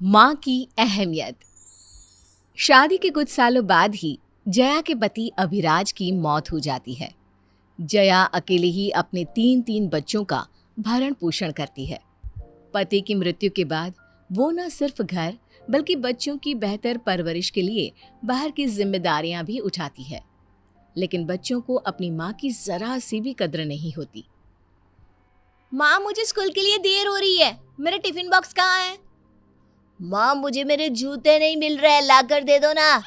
माँ की अहमियत। शादी के कुछ सालों बाद ही जया के पति अभिराज की मौत हो जाती है। जया अकेले ही अपने तीन तीन बच्चों का भरण पोषण करती है। पति की मृत्यु के बाद वो न सिर्फ घर बल्कि बच्चों की बेहतर परवरिश के लिए बाहर की जिम्मेदारियां भी उठाती है, लेकिन बच्चों को अपनी माँ की जरा सी भी कद्र नहीं होती। माँ, मुझे स्कूल के लिए देर हो रही है। मेरा टिफिन बॉक्स कहाँ है? माँ, मुझे मेरे जूते नहीं मिल रहे, लाकर दे दो ना।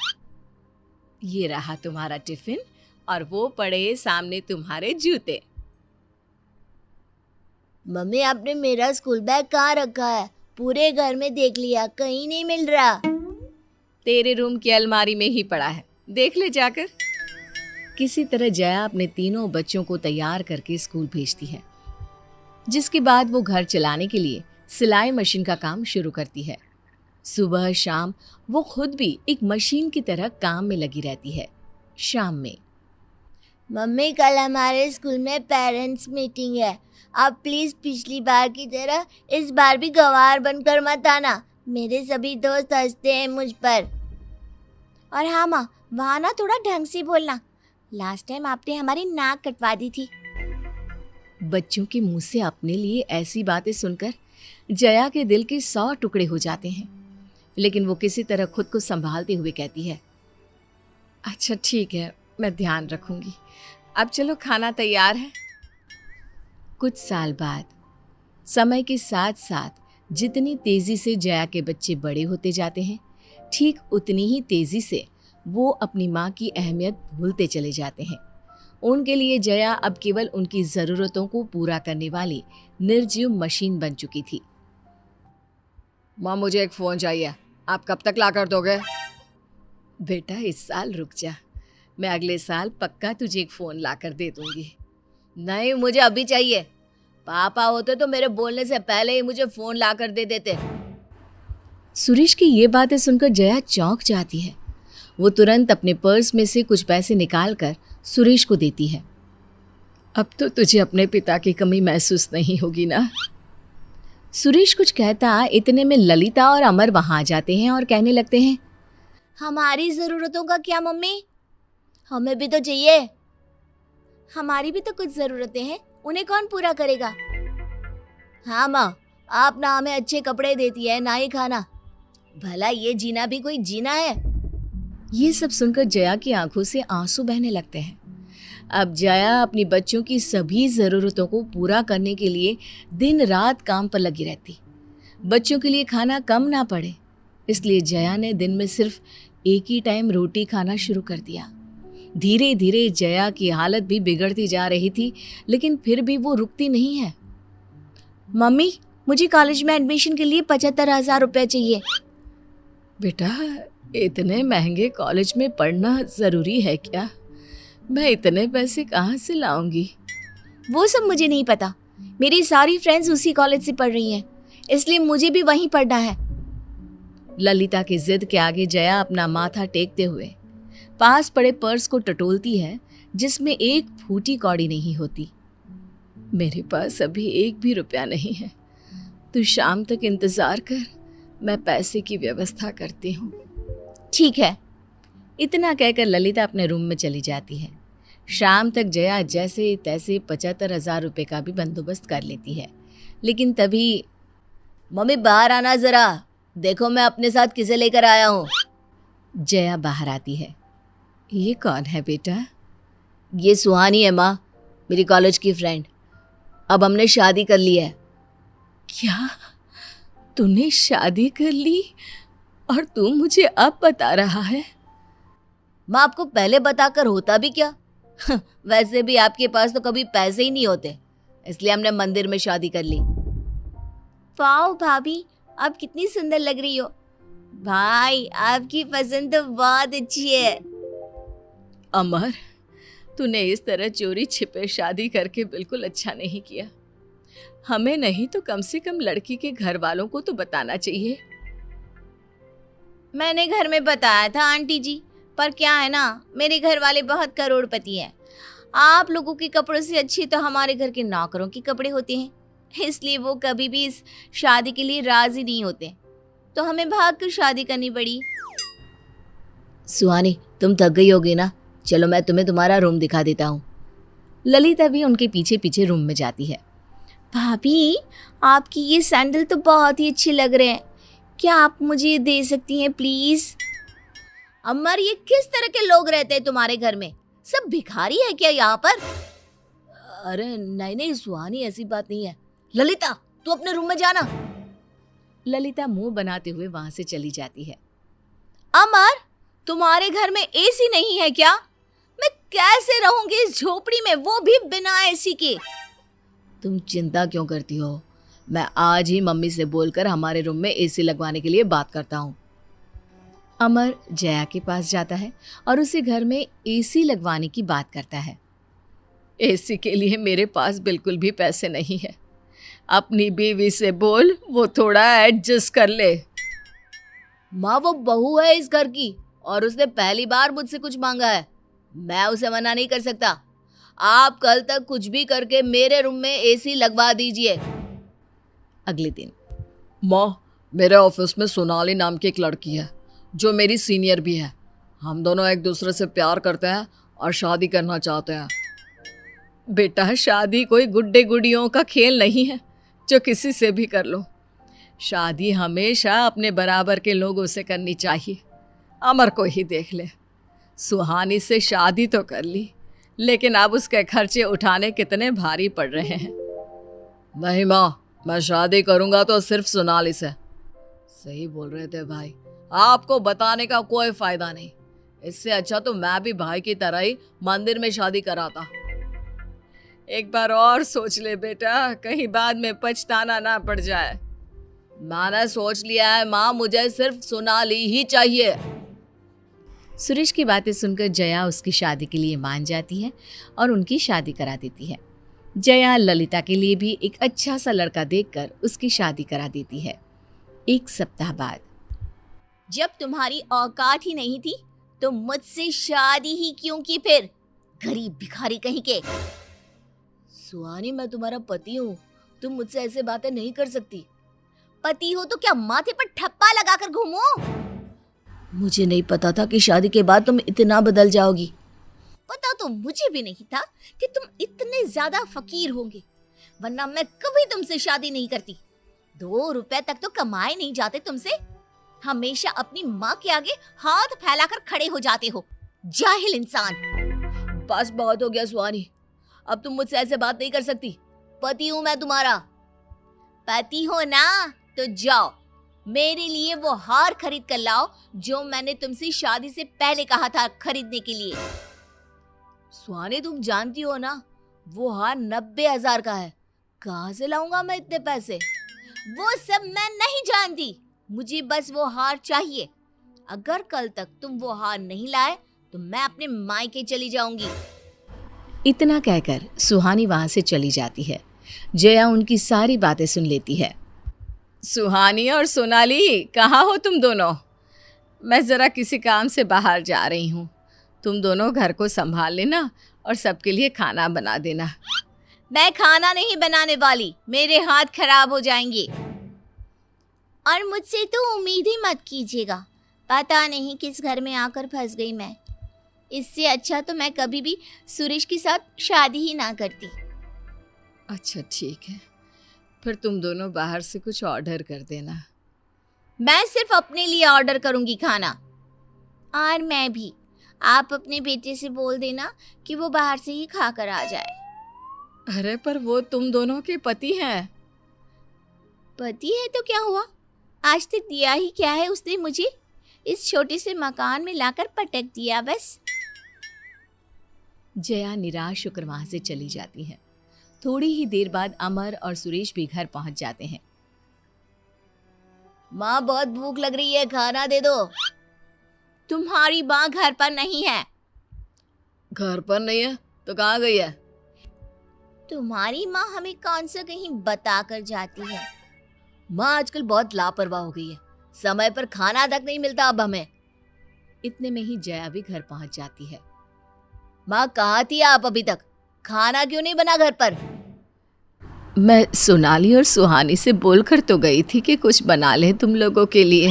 ये रहा तुम्हारा टिफिन और वो पड़े सामने तुम्हारे जूते। मम्मी, आपने मेरा स्कूल बैग कहाँ रखा है? पूरे घर में देख लिया, कहीं नहीं मिल रहा। तेरे रूम की अलमारी में ही पड़ा है, देख ले जाकर। किसी तरह जया अपने तीनों बच्चों को तैयार करके स्कूल भेजती है, जिसके बाद वो घर चलाने के लिए सिलाई मशीन का काम शुरू करती है। सुबह शाम वो खुद भी एक मशीन की तरह काम में लगी रहती है। शाम में, मम्मी, कल हमारे स्कूल में पेरेंट्स मीटिंग है। आप प्लीज पिछली बार की तरह इस बार भी गंवार बनकर मत आना। मेरे सभी दोस्त हंसते हैं मुझ पर। और हाँ माँ, वहाँ ना थोड़ा ढंग से बोलना। लास्ट टाइम आपने हमारी नाक कटवा दी थी। बच्चों के मुंह से अपने लिए ऐसी बातें सुनकर जया के दिल के 100 टुकड़े हो जाते हैं, लेकिन वो किसी तरह खुद को संभालते हुए कहती है, अच्छा ठीक है, मैं ध्यान रखूंगी। अब चलो, खाना तैयार है। कुछ साल बाद समय के साथ साथ जितनी तेजी से जया के बच्चे बड़े होते जाते हैं, ठीक उतनी ही तेजी से वो अपनी माँ की अहमियत भूलते चले जाते हैं। उनके लिए जया अब केवल उनकी ज़रूरतों को पूरा करने वाली निर्जीव मशीन बन चुकी थी। माँ, मुझे एक फ़ोन चाहिए, आप कब तक ला कर दोगे? बेटा, इस साल रुक जा, मैं अगले साल पक्का तुझे एक फ़ोन ला कर दे दूंगी। नहीं, मुझे अभी चाहिए। पापा होते तो मेरे बोलने से पहले ही मुझे फ़ोन ला कर दे देते। सुरेश की ये बातें सुनकर जया चौंक जाती है। वो तुरंत अपने पर्स में से कुछ पैसे निकालकर सुरेश को देती है। अब तो तुझे अपने पिता की कमी महसूस नहीं होगी ना? सुरेश कुछ कहता, इतने में ललिता और अमर वहां आ जाते हैं और कहने लगते हैं, हमारी ज़रूरतों का क्या मम्मी? हमें भी तो चाहिए। हमारी भी तो कुछ ज़रूरतें हैं, उन्हें कौन पूरा करेगा? हाँ माँ, आप ना हमें अच्छे कपड़े देती है, ना ही खाना। भला ये जीना भी कोई जीना है? ये सब सुनकर जया की आंखों से आंसू बहने लगते हैं। अब जया अपनी बच्चों की सभी ज़रूरतों को पूरा करने के लिए दिन रात काम पर लगी रहती। बच्चों के लिए खाना कम ना पड़े, इसलिए जया ने दिन में सिर्फ एक ही टाइम रोटी खाना शुरू कर दिया। धीरे धीरे जया की हालत भी बिगड़ती जा रही थी, लेकिन फिर भी वो रुकती नहीं है। मम्मी, मुझे कॉलेज में एडमिशन के लिए 75,000 रुपये चाहिए। बेटा, इतने महंगे कॉलेज में पढ़ना ज़रूरी है क्या? मैं इतने पैसे कहाँ से लाऊंगी? वो सब मुझे नहीं पता। मेरी सारी फ्रेंड्स उसी कॉलेज से पढ़ रही हैं, इसलिए मुझे भी वहीं पढ़ना है। ललिता की जिद के आगे जया अपना माथा टेकते हुए पास पड़े पर्स को टटोलती है, जिसमें एक फूटी कौड़ी नहीं होती। मेरे पास अभी एक भी रुपया नहीं है, तू शाम तक इंतजार कर, मैं पैसे की व्यवस्था करती हूँ। ठीक है। इतना कहकर ललिता अपने रूम में चली जाती है। शाम तक जया जैसे तैसे 75,000 रुपये का भी बंदोबस्त कर लेती है, लेकिन तभी, मम्मी बाहर आना जरा, देखो मैं अपने साथ किसे लेकर आया हूँ। जया बाहर आती है। ये कौन है बेटा? ये सुहानी है माँ, मेरी कॉलेज की फ्रेंड। अब हमने शादी कर ली है। क्या? तूने शादी कर ली और तू मुझे अब बता रहा है? माँ, आपको पहले बताकर होता भी क्या? वैसे भी आपके पास तो कभी पैसे ही नहीं होते, इसलिए हमने मंदिर में शादी कर ली। वाओ भाभी, आप कितनी सुंदर लग रही हो। भाई, आपकी पसंद तो बहुत अच्छी है। अमर, तूने इस तरह चोरी छिपे शादी करके बिल्कुल अच्छा नहीं किया। हमें नहीं तो कम से कम लड़की के घर वालों को तो बताना चाहिए। मैंने घर में बताया था आंटी जी, पर क्या है ना, मेरे घर वाले बहुत करोड़पति हैं। आप लोगों के कपड़ों से अच्छी तो हमारे घर के नौकरों के कपड़े होते हैं, इसलिए वो कभी भी इस शादी के लिए राजी नहीं होते। तो हमें भाग कर शादी करनी पड़ी। सुहानी, तुम थक गई होगी ना, चलो मैं तुम्हें तुम्हारा रूम दिखा देता हूँ। ललिता भी उनके पीछे पीछे रूम में जाती है। भाभी, आपकी ये सैंडल तो बहुत ही अच्छे लग रहे हैं, क्या आप मुझे ये दे सकती हैं प्लीज? अमर, ये किस तरह के लोग रहते हैं तुम्हारे घर में? सब भिखारी है क्या यहाँ पर? अरे नहीं नहीं सुहानी, ऐसी बात नहीं है। ललिता, तू अपने रूम में जाना। ललिता मुंह बनाते हुए वहां से चली जाती है। अमर, तुम्हारे घर में एसी नहीं है क्या? मैं कैसे रहूंगी इस झोपड़ी में, वो भी बिना एसी के? तुम चिंता क्यों करती हो, मैं आज ही मम्मी से बोलकर हमारे रूम में एसी लगवाने के लिए बात करता हूँ। अमर जया के पास जाता है और उसे घर में एसी लगवाने की बात करता है। एसी के लिए मेरे पास बिल्कुल भी पैसे नहीं है, अपनी बीवी से बोल वो थोड़ा एडजस्ट कर ले। माँ, वो बहू है इस घर की और उसने पहली बार मुझसे कुछ मांगा है, मैं उसे मना नहीं कर सकता। आप कल तक कुछ भी करके मेरे रूम में एसी लगवा दीजिए। अगले दिन, माँ, मेरे ऑफिस में सोनाली नाम की एक लड़की है जो मेरी सीनियर भी है। हम दोनों एक दूसरे से प्यार करते हैं और शादी करना चाहते हैं। बेटा, शादी कोई गुड्डे गुड़ियों का खेल नहीं है जो किसी से भी कर लो। शादी हमेशा अपने बराबर के लोगों से करनी चाहिए। अमर को ही देख ले, सुहानी से शादी तो कर ली, लेकिन अब उसके खर्चे उठाने कितने भारी पड़ रहे हैं। नहीं माँ, मैं शादी करूंगा तो सिर्फ सोनाली से। सही बोल रहे थे भाई, आपको बताने का कोई फायदा नहीं। इससे अच्छा तो मैं भी भाई की तरह ही मंदिर में शादी कराता। एक बार और सोच ले बेटा, कहीं बाद में पछताना ना पड़ जाए। मैंने सोच लिया है माँ, मुझे सिर्फ सोनाली ही चाहिए। सुरेश की बातें सुनकर जया उसकी शादी के लिए मान जाती है और उनकी शादी करा देती है। जया ललिता के लिए भी एक अच्छा सा लड़का देखकर उसकी शादी करा देती है। एक सप्ताह बाद, जब तुम्हारी औकात ही नहीं थी तो मुझसे शादी ही क्यों की फिर, गरीब भिखारी कहीं के? सुहानी, मैं तुम्हारा पति हूँ, तुम मुझसे ऐसे बातें नहीं कर सकती। पति हो तो क्या माथे पर ठप्पा लगाकर घूमो? मुझे नहीं पता था कि शादी के बाद तुम इतना बदल जाओगी। पता तो मुझे भी नहीं था कि तुम इतने ज्यादा फकीर होंगे, वरना मैं कभी तुमसे शादी नहीं करती। 2 रुपए तक तो कमाए नहीं जाते तुमसे, हमेशा अपनी माँ के आगे हाथ फैलाकर खड़े हो जाते हो, जाहिल इंसान। बस बहुत हो गया सुहानी, अब तुम मुझसे ऐसे बात नहीं कर सकती। पति हूँ मैं तुम्हारा। पति हो ना तो जाओ, मेरे लिए वो हार खरीद कर लाओ जो मैंने तुमसे शादी से पहले कहा था खरीदने के लिए। सुहानी, तुम जानती हो ना, वो हार 90,000 का है, कहाँ से लाऊंगा मैं इतने पैसे? वो सब मैं नहीं जानती, मुझे बस वो हार चाहिए। अगर कल तक तुम वो हार नहीं लाए तो मैं अपने मायके चली जाऊंगी। इतना कहकर सुहानी वहां से चली जाती है। जया उनकी सारी बातें सुन लेती है। सुहानी और सोनाली, कहाँ हो तुम दोनों? मैं ज़रा किसी काम से बाहर जा रही हूँ, तुम दोनों घर को संभाल लेना और सबके लिए खाना बना देना। मैं खाना नहीं बनाने वाली, मेरे हाथ खराब हो जाएंगे। और मुझसे तो उम्मीद ही मत कीजिएगा, पता नहीं किस घर में आकर फंस गई मैं। इससे अच्छा तो मैं कभी भी सुरेश के साथ शादी ही ना करती। अच्छा ठीक है, फिर तुम दोनों बाहर से कुछ ऑर्डर कर देना। मैं सिर्फ अपने लिए ऑर्डर करूंगी खाना। और मैं भी, आप अपने बेटे से बोल देना कि वो बाहर से ही खाकर आ जाए। अरे पर वो तुम दोनों के पति हैं। पति है तो क्या हुआ, आज तक दिया ही क्या है उसने मुझे? इस छोटे से मकान में लाकर पटक दिया बस। जया निराश होकर वहां से चली जाती है। थोड़ी ही देर बाद अमर और सुरेश भी घर पहुंच जाते हैं। माँ, बहुत भूख लग रही है, खाना दे दो। तुम्हारी माँ घर पर नहीं है। घर पर नहीं है तो कहाँ गई है? तुम्हारी माँ हमें कौन सा कहीं बता कर जाती है। माँ आजकल बहुत लापरवाह हो गई है, समय पर खाना तक नहीं मिलता अब हमें। इतने में ही जया भी घर पहुंच जाती है। माँ, कहाँ थी आप अभी तक? खाना क्यों नहीं बना घर पर? मैं सोनाली और सुहानी से बोलकर तो गई थी कि कुछ बना ले तुम लोगों के लिए।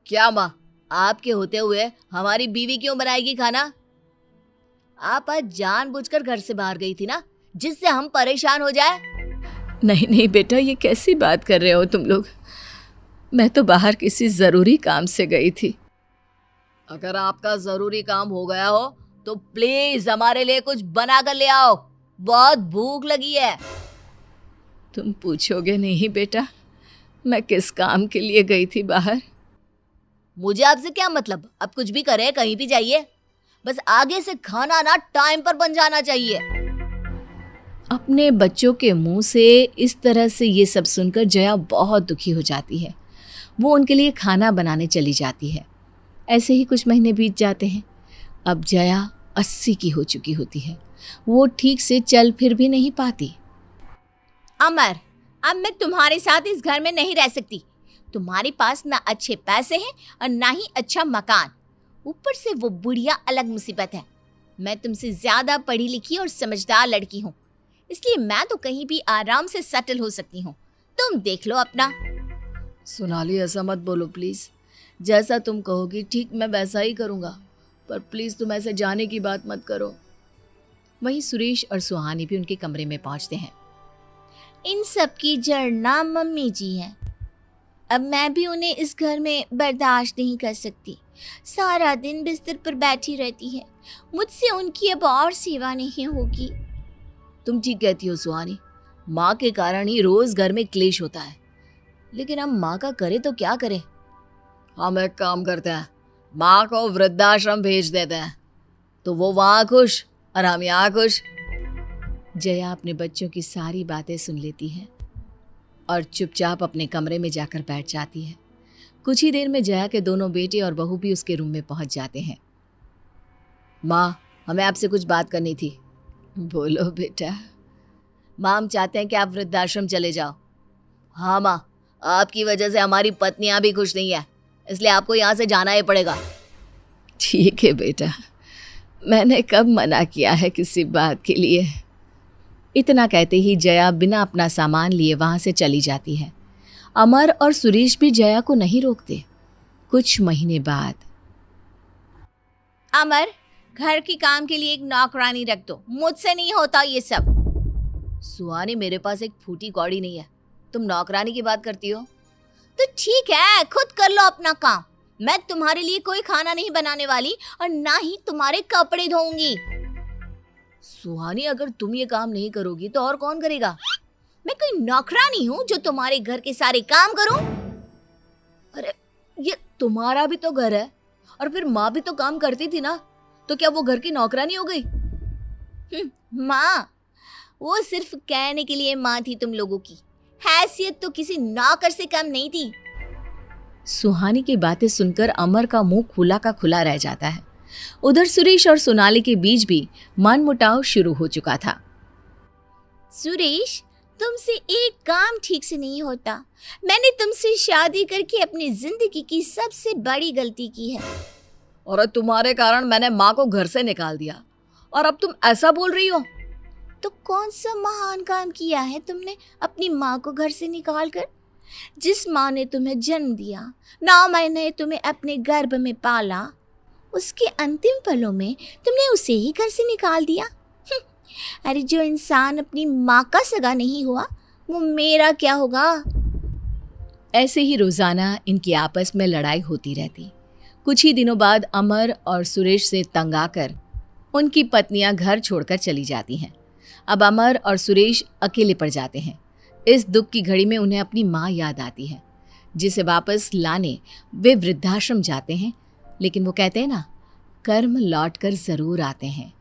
क्या माँ, आपके होते हुए हमारी बीवी क्यों बनाएगी खाना? आप आज जानबूझकर घर से बाहर गई थी ना, जिससे हम परेशान हो जाए। नहीं नहीं बेटा, ये कैसी बात कर रहे हो तुम लोग। मैं तो बाहर किसी ज़रूरी काम से गई थी। अगर आपका ज़रूरी काम हो गया हो तो प्लीज हमारे लिए कुछ बना कर ले आओ, बहुत भूख लगी है। तुम पूछोगे नहीं बेटा, मैं किस काम के लिए गई थी बाहर। मुझे आपसे क्या मतलब, आप कुछ भी करें, कहीं भी जाइए, बस आगे से खाना ना टाइम पर बन जाना चाहिए। अपने बच्चों के मुंह से इस तरह से ये सब सुनकर जया बहुत दुखी हो जाती है। वो उनके लिए खाना बनाने चली जाती है। ऐसे ही कुछ महीने बीत जाते हैं। अब जया 80 की हो चुकी होती है। वो ठीक से चल फिर भी नहीं पाती। अमर, अब मैं तुम्हारे साथ इस घर में नहीं रह सकती। तुम्हारे पास ना अच्छे पैसे हैं और ना ही अच्छा मकान, ऊपर से वो बुढ़िया अलग मुसीबत है। मैं तुमसे ज्यादा पढ़ी लिखी और समझदार लड़की हूँ, इसलिए मैं तो कहीं भी आराम से सेटल हो सकती हूँ। तुम देख लो अपना। सोनाली, ऐसा मत बोलो प्लीज़। जैसा तुम कहोगी ठीक मैं वैसा ही करूँगा, पर प्लीज़ तुम ऐसे जाने की बात मत करो। वहीं सुरेश और सुहानी भी उनके कमरे में पहुंचते हैं। इन सब की जड़ ना मम्मी जी हैं। अब मैं भी उन्हें इस घर में बर्दाश्त नहीं कर सकती। सारा दिन बिस्तर पर बैठी रहती है। मुझसे उनकी अब और सेवा नहीं होगी। तुम ठीक कहती हो सुहानी, माँ के कारण ही रोज घर में क्लेश होता है। लेकिन हम माँ का करे तो क्या करें। हम एक काम करते हैं, माँ को वृद्धाश्रम भेज देते हैं, तो वो वहाँ खुश और हम यहाँ खुश। जया अपने बच्चों की सारी बातें सुन लेती है और चुपचाप अपने कमरे में जाकर बैठ जाती है। कुछ ही देर में जया के दोनों बेटे और बहू भी उसके रूम में पहुंच जाते हैं। माँ, हमें आपसे कुछ बात करनी थी। बोलो बेटा। माँ, हम चाहते हैं कि आप वृद्धाश्रम चले जाओ। हाँ माँ, आपकी वजह से हमारी पत्नियां भी खुश नहीं है, इसलिए आपको यहाँ से जाना ही पड़ेगा। ठीक है बेटा, मैंने कब मना किया है किसी बात के लिए। इतना कहते ही जया बिना अपना सामान लिए वहां से चली जाती है। अमर और सुरेश भी जया को नहीं रोकते। कुछ महीने बाद। अमर, घर के काम के लिए एक नौकरानी रख दो, मुझसे नहीं होता ये सब। सुहानी, मेरे पास एक फूटी कौड़ी नहीं है, तुम नौकरानी की बात करती हो। तो ठीक है, खुद कर लो अपना काम। मैं तुम्हारे लिए कोई खाना नहीं बनाने वाली और ना ही तुम्हारे कपड़े धोऊंगी। सुहानी, अगर तुम ये काम नहीं करोगी तो और कौन करेगा। मैं कोई नौकरानी हूँ जो तुम्हारे घर के सारे काम करूं? अरे, ये तुम्हारा भी तो घर है, और फिर माँ भी तो काम करती थी ना, तो क्या वो घर की नौकरानी हो गई। माँ, वो सिर्फ कहने के लिए माँ थी तुम लोगों की, हैसियत तो किसी नौकर से कम नहीं थी। सुहानी की बातें सुनकर अमर का मुंह खुला का खुला रह जाता है। उधर सुरेश और सोनाली के बीच भी मनमुटाव शुरू हो चुका था। सुरेश, तुमसे एक काम ठीक से नहीं होता। मैंने तुमसे शादी करके अपनी जिंदगी की सबसे बड़ी गलती की है। और तुम्हारे कारण मैंने माँ को घर से निकाल दिया, और अब तुम ऐसा बोल रही हो। तो कौन सा महान काम किया है तुमने अपनी माँ को घर से निकाल कर? जिस माँ ने तुम्हें जन्म दिया, 9 महीने तुम्हें अपने गर्भ में पाला, उसके अंतिम पलों में तुमने उसे ही घर से निकाल दिया। अरे, जो इंसान अपनी माँ का सगा नहीं हुआ, वो मेरा क्या होगा। ऐसे ही रोजाना इनकी आपस में लड़ाई होती रहती। कुछ ही दिनों बाद अमर और सुरेश से तंग आकर उनकी पत्नियां घर छोड़कर चली जाती हैं। अब अमर और सुरेश अकेले पड़ जाते हैं। इस दुख की घड़ी में उन्हें अपनी माँ याद आती है, जिसे वापस लाने वे वृद्धाश्रम जाते हैं। लेकिन वो कहते हैं ना, कर्म लौट कर ज़रूर आते हैं।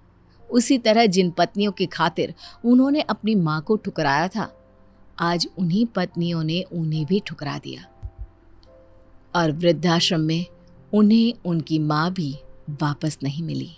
उसी तरह जिन पत्नियों की खातिर उन्होंने अपनी माँ को ठुकराया था, आज उन्हीं पत्नियों ने उन्हें भी ठुकरा दिया, और वृद्धाश्रम में उन्हें उनकी माँ भी वापस नहीं मिली।